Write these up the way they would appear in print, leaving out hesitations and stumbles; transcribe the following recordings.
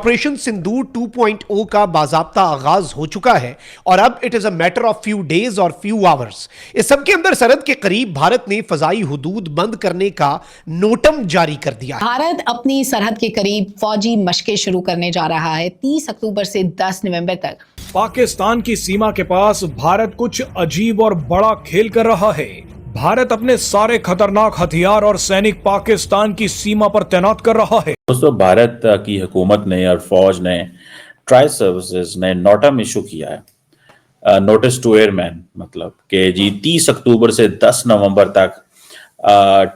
Operation सिंदूर 2.0 का बाजाब्ता आगाज हो चुका है और अब it is a matter of few days और फ्यू आवर्स। इस सबके अंदर सरहद के करीब भारत ने फजाई हुदूद बंद करने का नोटम जारी कर दिया है। भारत अपनी सरहद के करीब फौजी मशकें शुरू करने जा रहा है 30 अक्टूबर से 10 नवंबर तक। पाकिस्तान की सीमा के पास भारत कुछ अजीब और बड़ा खेल कर रहा है। भारत अपने सारे खतरनाक हथियार और सैनिक पाकिस्तान की सीमा पर तैनात कर रहा है। दोस्तों, भारत की हुकूमत ने और फौज ने ट्राई सर्विसेज ने नोटम इशू किया है, नोटिस टू एयरमैन, मतलब कि जी 30 अक्टूबर से 10 नवंबर तक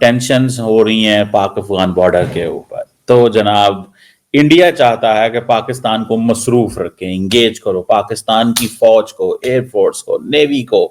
टेंशन्स हो रही हैं पाक अफगान बॉर्डर के ऊपर। तो जनाब, इंडिया चाहता है कि पाकिस्तान को मसरूफ रखें, इंगेज करो पाकिस्तान की फौज को, एयरफोर्स को, नेवी को।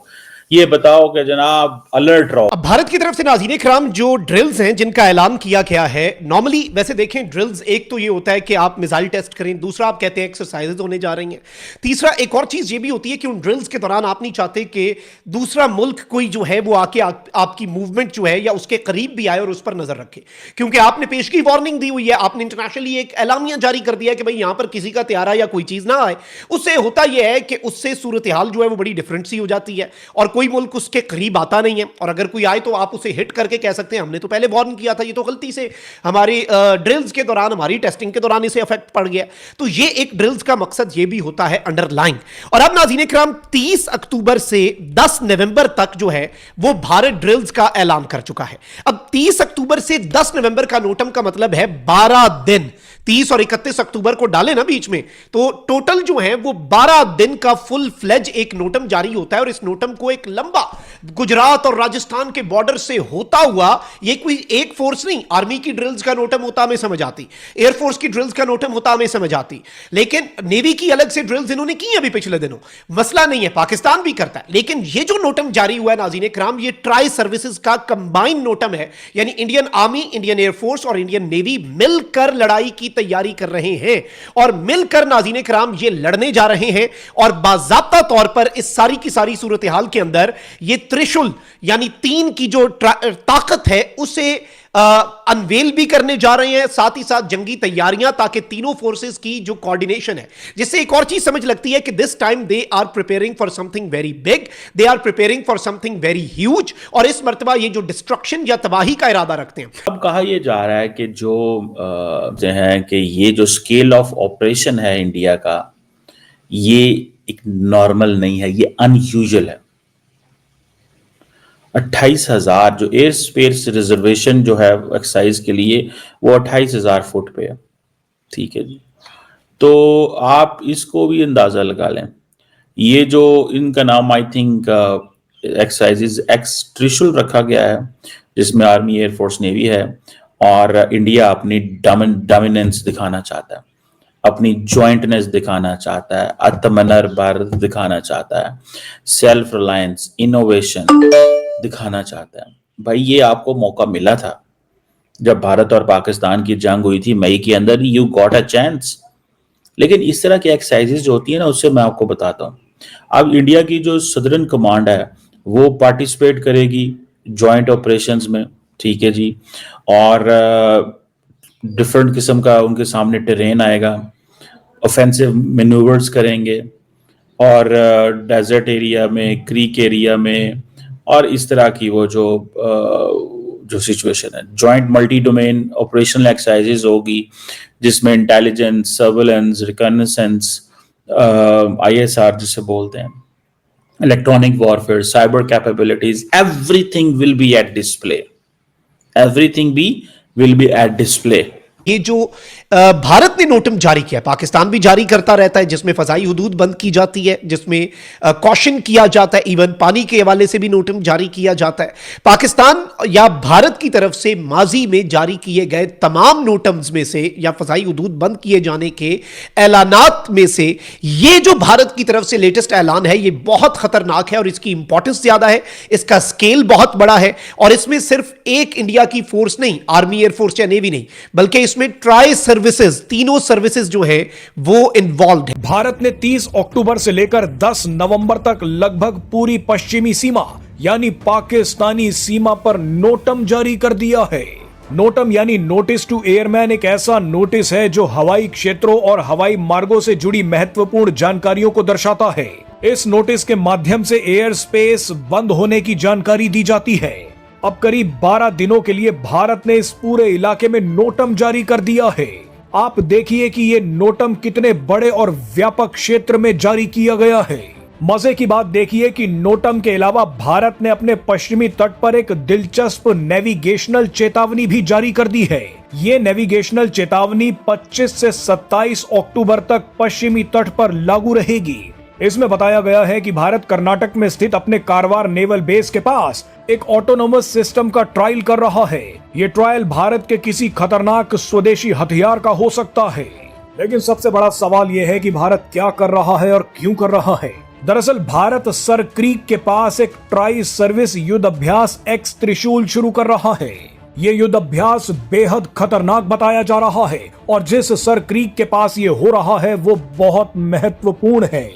ये बताओ कि जनाब अलर्ट रहो। अब भारत की तरफ से नाज़रीन इकराम जो ड्रिल्स हैं जिनका ऐलान किया गया है, नॉर्मली वैसे देखें ड्रिल्स एक तो ये होता है कि आप मिसाइल टेस्ट करें, दूसरा आप कहते हैं एक्सरसाइजेज होने जा रही हैं, तीसरा एक और चीज ये भी होती है कि उन ड्रिल्स के दौरान आप नहीं चाहते कि दूसरा मुल्क कोई जो है वो आके आपकी मूवमेंट जो है या उसके करीब भी आए और उस पर नजर रखे, क्योंकि आपने पेशगी वार्निंग दी हुई है, आपने इंटरनेशनली एक एलामिया जारी कर दिया है कि भाई यहां पर किसी का त्यारा या कोई चीज ना आए। उससे होता यह है कि उससे सूरत हाल जो है वो बड़ी डिफरेंट सी हो जाती है और कोई मुल्क उसके करीब आता नहीं है, और अगर कोई आए तो आप उसे हिट करके कह सकते हैं हमने तो पहले वार्न किया था, ये तो गलती से हमारी ड्रिल्स के दौरान, हमारी टेस्टिंग के दौरान इसे इफेक्ट पड़ गया। तो ये एक ड्रिल्स का मकसद ये भी होता है अंडरलाइन। और अब नाज़रीन इकराम 30 अक्टूबर से 10 नवंबर तक जो है वो भारत ड्रिल्स का ऐलान कर चुका है। अब 30 अक्टूबर से 10 नवंबर का नोटम का मतलब है 12 दिन। 30 और 31 अक्टूबर को डाले ना बीच में, तो टोटल जो है वो 12 दिन का फुल फ्लेज एक नोटम जारी होता है। और इस नोटम को एक लंबा गुजरात और राजस्थान के बॉर्डर से होता हुआ, ये कोई एक फोर्स नहीं, आर्मी की ड्रिल्स का नोटम होता हमें समझ आती, एयरफोर्स की ड्रिल्स का नोटम होता हमें समझ आती, लेकिन नेवी की अलग से ड्रिल्स इन्होंने की अभी पिछले दिनों, मसला नहीं है, पाकिस्तान भी करता है। लेकिन ये जो नोटम जारी हुआ है नाज़रीन इकराम, ये ट्राई सर्विसेज का कंबाइंड नोटम है, यानी इंडियन आर्मी, इंडियन एयरफोर्स और इंडियन नेवी मिलकर लड़ाई की तैयारी कर रहे हैं और मिलकर नाज़रीन इकराम ये लड़ने जा रहे हैं। और बाज़ाब्ता तौर पर इस सारी की सारी सूरत हाल के अंदर ये त्रिशूल यानी 3 की जो ताकत है उसे अनवेल भी करने जा रहे हैं, साथ ही साथ जंगी तैयारियां, ताकि तीनों फोर्सेस की जो कोऑर्डिनेशन है, जिससे एक और चीज समझ लगती है कि this time they are preparing for something very big, they are preparing for something very huge, और इस मर्तबा ये जो डिस्ट्रक्शन या तबाही का इरादा रखते हैं। अब कहा यह जा रहा है कि जो है कि ये जो स्केल ऑफ ऑपरेशन है इंडिया का, ये एक नॉर्मल नहीं है, ये अनयूजुअल है। 28,000 जो एयर स्पेस रिजर्वेशन जो है एक्सरसाइज के लिए, वो 28,000 फुट पे है। ठीक है जी, तो आप इसको भी अंदाजा लगा लें। ये जो इनका नाम आई थिंक एक्सरसाइजेज एक्स त्रिशूल रखा गया है, जिसमें आर्मी, एयरफोर्स, नेवी है, और इंडिया अपनी डोमिनेंस दिखाना चाहता है, अपनी जॉइंटनेस दिखाना चाहता है, आत्मनिर्भर दिखाना चाहता है, सेल्फ रिलायंस, इनोवेशन दिखाना चाहता है। भाई ये आपको मौका मिला था जब भारत और पाकिस्तान की जंग हुई थी मई के अंदर, यू गॉट अ चांस। लेकिन इस तरह की एक्सरसाइजेज जो होती है ना, उससे मैं आपको बताता हूँ, अब इंडिया की जो सदर्न कमांड है वो पार्टिसिपेट करेगी जॉइंट ऑपरेशंस में, ठीक है जी, और डिफरेंट किस्म का उनके सामने टेरेन आएगा, ऑफेंसिव मैन्यूवर्स करेंगे, और डेजर्ट एरिया में, क्रीक एरिया में, और इस तरह की वो जो सिचुएशन है, joint multi domain operational exercises होगी, जिसमें इंटेलिजेंस, सर्वेलेंस, रिकॉग्निसेंस, ISR जिसे बोलते हैं, electronic warfare, cyber capabilities, everything will be at display, everything will be at display. ये जो भारत ने नोटम जारी किया, पाकिस्तान भी जारी करता रहता है, जिसमें फजाई हुदूद बंद की जाती है, जिसमें कॉशन किया जाता है, इवन पानी के हवाले से भी नोटम जारी किया जाता है। पाकिस्तान या भारत की तरफ से माजी में जारी किए गए तमाम नोटम्स में से या फजाई हुदूद बंद किए जाने के ऐलानात में से ये जो भारत की तरफ से लेटेस्ट ऐलान है, ये बहुत खतरनाक है और इसकी इंपॉर्टेंस ज्यादा है, इसका स्केल बहुत बड़ा है, और इसमें सिर्फ एक इंडिया की फोर्स नहीं, आर्मी, एयरफोर्स या नेवी नहीं, बल्कि इसमें ट्राई सर्विसेज, तीनों सर्विसेज जो है वो इन्वॉल्व है। भारत ने 30 अक्टूबर से लेकर 10 नवंबर तक लगभग पूरी पश्चिमी सीमा यानी पाकिस्तानी सीमा पर नोटम जारी कर दिया है। नोटम यानी नोटिस टू एयरमैन एक ऐसा नोटिस है जो हवाई क्षेत्रों और हवाई मार्गों से जुड़ी महत्वपूर्ण जानकारियों को दर्शाता है। इस नोटिस के माध्यम से एयर स्पेस बंद होने की जानकारी दी जाती है। अब करीब 12 दिनों के लिए भारत ने इस पूरे इलाके में नोटम जारी कर दिया है। आप देखिए कि ये नोटम कितने बड़े और व्यापक क्षेत्र में जारी किया गया है। मजे की बात देखिए कि नोटम के अलावा भारत ने अपने पश्चिमी तट पर एक दिलचस्प नेविगेशनल चेतावनी भी जारी कर दी है। ये नेविगेशनल चेतावनी 25 से 27 अक्टूबर तक पश्चिमी तट पर लागू रहेगी। इसमें बताया गया है कि भारत कर्नाटक में स्थित अपने कारवार नेवल बेस के पास एक ऑटोनोमस सिस्टम का ट्रायल कर रहा है। ये ट्रायल भारत के किसी खतरनाक स्वदेशी हथियार का हो सकता है। लेकिन सबसे बड़ा सवाल यह है कि भारत क्या कर रहा है और क्यों कर रहा है। दरअसल भारत सर क्रीक के पास एक ट्राई सर्विस युद्ध अभ्यास एक्स त्रिशूल शुरू कर रहा है। ये युद्ध अभ्यास बेहद खतरनाक बताया जा रहा है और जिस सर क्रीक के पास ये हो रहा है वो बहुत महत्वपूर्ण है।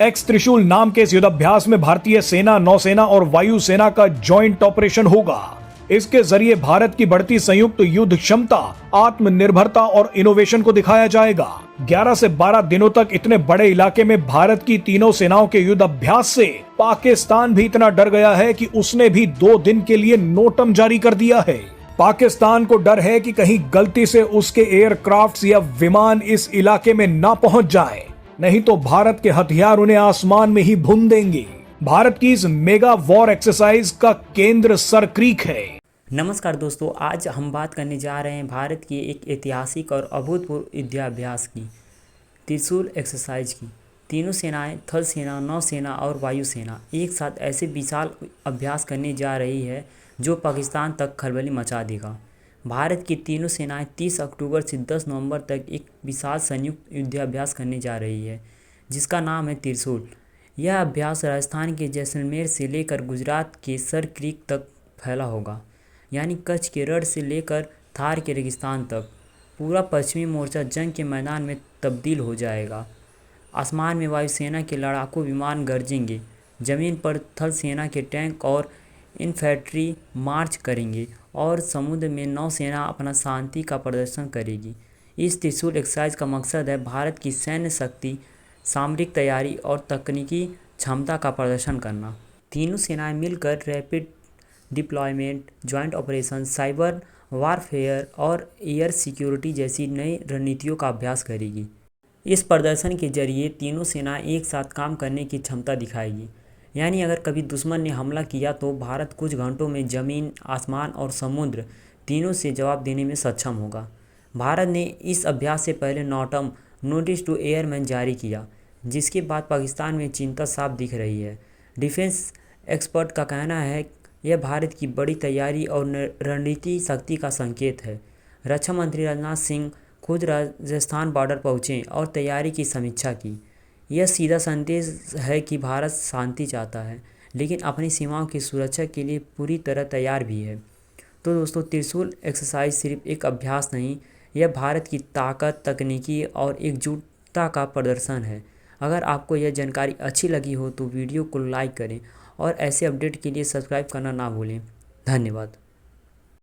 एक्स त्रिशूल नाम के इस युद्धाभ्यास में भारतीय सेना, नौसेना और वायुसेना का जॉइंट ऑपरेशन होगा। इसके जरिए भारत की बढ़ती संयुक्त युद्ध क्षमता, आत्मनिर्भरता और इनोवेशन को दिखाया जाएगा। 11 से 12 दिनों तक इतने बड़े इलाके में भारत की तीनों सेनाओं के युद्ध अभ्यास से पाकिस्तान भी इतना डर गया है कि उसने भी 2 दिन के लिए नोटम जारी कर दिया है। पाकिस्तान को डर है कि कहीं गलती से उसके एयरक्राफ्ट या विमान इस इलाके में ना पहुंच जाए, नहीं तो भारत के हथियार उन्हें आसमान में ही भून देंगे। भारत की इस मेगा वॉर एक्सरसाइज का केंद्र सर क्रीक है। नमस्कार दोस्तों, आज हम बात करने जा रहे हैं भारत की एक ऐतिहासिक और अभूतपूर्व युद्धाभ्यास की, त्रिशूल एक्सरसाइज की। तीनों सेनाएं, थल सेना, नौसेना और वायुसेना एक साथ ऐसे विशाल अभ्यास करने जा रही है जो पाकिस्तान तक खलबली मचा देगा। भारत की तीनों सेनाएं 30 अक्टूबर से 10 नवंबर तक एक विशाल संयुक्त युद्धाभ्यास करने जा रही है जिसका नाम है त्रिशूल। यह अभ्यास राजस्थान के जैसलमेर से लेकर गुजरात के सर क्रीक तक फैला होगा, यानी कच्छ के रण से लेकर थार के रेगिस्तान तक। पूरा पश्चिमी मोर्चा जंग के मैदान में तब्दील हो जाएगा। आसमान में वायुसेना के लड़ाकू विमान गरजेंगे, ज़मीन पर थल सेना के टैंक और इन्फैंट्री मार्च करेंगे और समुद्र में नौसेना अपना शांति का प्रदर्शन करेगी। इस त्रिशूल एक्सरसाइज का मकसद है भारत की सैन्य शक्ति, सामरिक तैयारी और तकनीकी क्षमता का प्रदर्शन करना। तीनों सेनाएं मिलकर rapid deployment, joint operation, cyber warfare और एयर सिक्योरिटी जैसी नई रणनीतियों का अभ्यास करेगी। इस प्रदर्शन के जरिए तीनों सेनाएं एक साथ काम करने की क्षमता दिखाएगी, यानी अगर कभी दुश्मन ने हमला किया तो भारत कुछ घंटों में ज़मीन, आसमान और समुद्र तीनों से जवाब देने में सक्षम होगा। भारत ने इस अभ्यास से पहले नोटम, नोटिस टू एयरमैन जारी किया, जिसके बाद पाकिस्तान में चिंता साफ दिख रही है। डिफेंस एक्सपर्ट का कहना है यह भारत की बड़ी तैयारी और रणनीति शक्ति का संकेत है। रक्षा मंत्री राजनाथ सिंह खुद राजस्थान बॉर्डर पहुँचे और तैयारी की समीक्षा की। यह सीधा संदेश है कि भारत शांति चाहता है, लेकिन अपनी सीमाओं की सुरक्षा के लिए पूरी तरह तैयार भी है। तो दोस्तों, त्रिशूल एक्सरसाइज सिर्फ एक अभ्यास नहीं, यह भारत की ताकत, तकनीकी और एकजुटता का प्रदर्शन है। अगर आपको यह जानकारी अच्छी लगी हो तो वीडियो को लाइक करें और ऐसे अपडेट के लिए सब्सक्राइब करना ना भूलें। धन्यवाद।